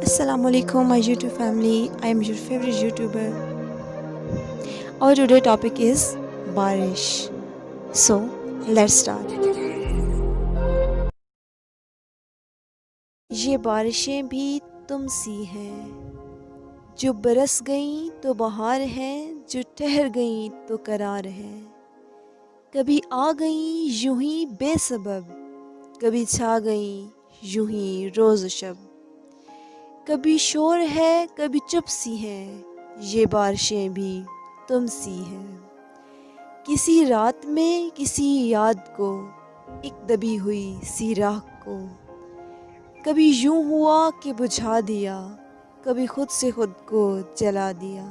Assalamu alaikum my YouTube family. I am your favorite YouTuber. Our today topic is Barish. So let's start. ये बारिशें भी तुम सी हैं, जो बरस गईं तो बहार है, जो ठहर गईं तो करार है। कभी आ गईं यूं ही बेसबब, कभी छा गईं यूं ही रोज़ शब। कभी शोर है कभी चुप सी हैं, ये बारिशें भी तुम सी हैं। किसी रात में किसी याद को, एक दबी हुई सी राह को, कभी यूं हुआ कि बुझा दिया, कभी खुद से खुद को जला दिया।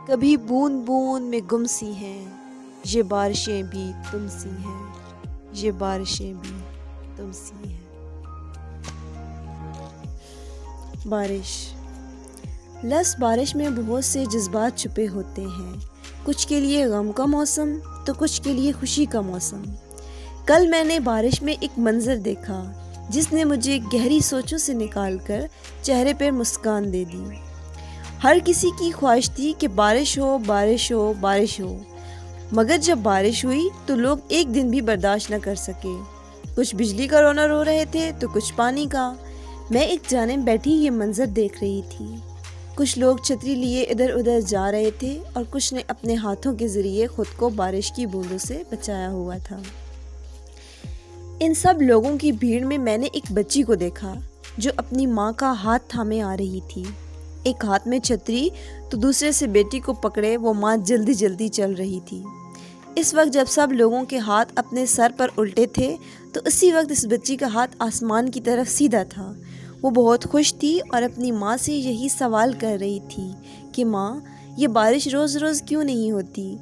कभी बूंद बूंद में गुम सी हैं, ये बारिशें भी तुम सी हैं, ये बारिशें भी तुम सी हैं। बारिश। लफ्ज़ बारिश में बहुत से जज्बात छुपे होते हैं। कुछ के लिए गम का मौसम तो कुछ के लिए खुशी का मौसम। कल मैंने बारिश में एक मंज़र देखा जिसने मुझे गहरी सोचों से निकालकर चेहरे पर मुस्कान दे दी। हर किसी की ख्वाहिश थी कि बारिश हो बारिश हो बारिश हो, मगर जब बारिश हुई तो लोग एक दिन भी बर्दाश्त न कर सके। कुछ बिजली का रोना रो रहे थे तो कुछ पानी का। मैं एक जानिब बैठी ये मंज़र देख रही थी। कुछ लोग छतरी लिए इधर उधर जा रहे थे और कुछ ने अपने हाथों के ज़रिए ख़ुद को बारिश की बूंदों से बचाया हुआ था। इन सब लोगों की भीड़ में मैंने एक बच्ची को देखा जो अपनी माँ का हाथ थामे आ रही थी। एक हाथ में छतरी तो दूसरे से बेटी को पकड़े वो माँ जल्दी जल्दी चल रही थी। इस वक्त जब सब लोगों के हाथ अपने सर पर उल्टे थे तो उसी वक्त इस बच्ची का हाथ आसमान की तरफ सीधा था। वो बहुत खुश थी और अपनी माँ से यही सवाल कर रही थी कि माँ, ये बारिश रोज़ रोज़ क्यों नहीं होती।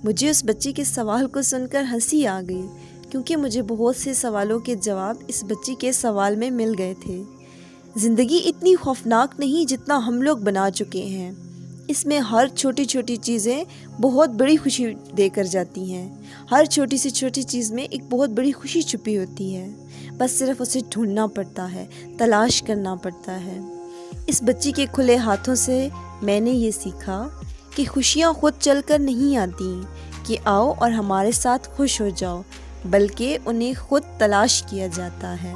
मुझे उस बच्ची के सवाल को सुनकर हंसी आ गई, क्योंकि मुझे बहुत से सवालों के जवाब इस बच्ची के सवाल में मिल गए थे। ज़िंदगी इतनी खौफनाक नहीं जितना हम लोग बना चुके हैं। इसमें हर छोटी छोटी चीज़ें बहुत बड़ी खुशी देकर जाती हैं। हर छोटी से छोटी चीज़ में एक बहुत बड़ी खुशी छुपी होती है। बस सिर्फ उसे ढूंढना पड़ता है, तलाश करना पड़ता है। इस बच्ची के खुले हाथों से मैंने ये सीखा कि खुशियाँ खुद चलकर नहीं आती कि आओ और हमारे साथ खुश हो जाओ, बल्कि उन्हें खुद तलाश किया जाता है।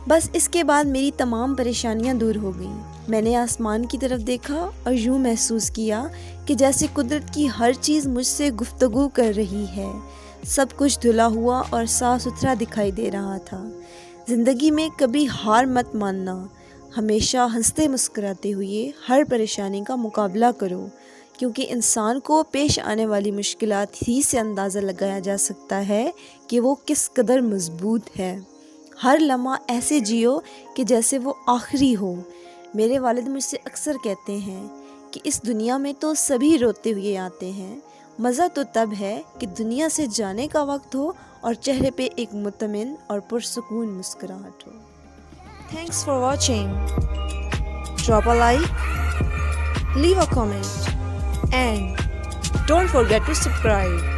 बस इसके बाद मेरी तमाम परेशानियां दूर हो गईं। मैंने आसमान की तरफ देखा और यूँ महसूस किया कि जैसे कुदरत की हर चीज़ मुझसे गुफ्तगू कर रही है। सब कुछ धुला हुआ और साफ़ सुथरा दिखाई दे रहा था। ज़िंदगी में कभी हार मत मानना, हमेशा हंसते मुस्कुराते हुए हर परेशानी का मुकाबला करो, क्योंकि इंसान को पेश आने वाली मुश्किलात ही से अंदाज़ा लगाया जा सकता है कि वो किस कदर मज़बूत है। हर लम्हा ऐसे जियो कि जैसे वो आखिरी हो। मेरे वालिद मुझसे अक्सर कहते हैं कि इस दुनिया में तो सभी रोते हुए आते हैं, मज़ा तो तब है कि दुनिया से जाने का वक्त हो और चेहरे पे एक मुतमिन और पुरसुकून मुस्कुराहट हो। Thanks for watching. Drop a like, leave a comment and don't forget to subscribe.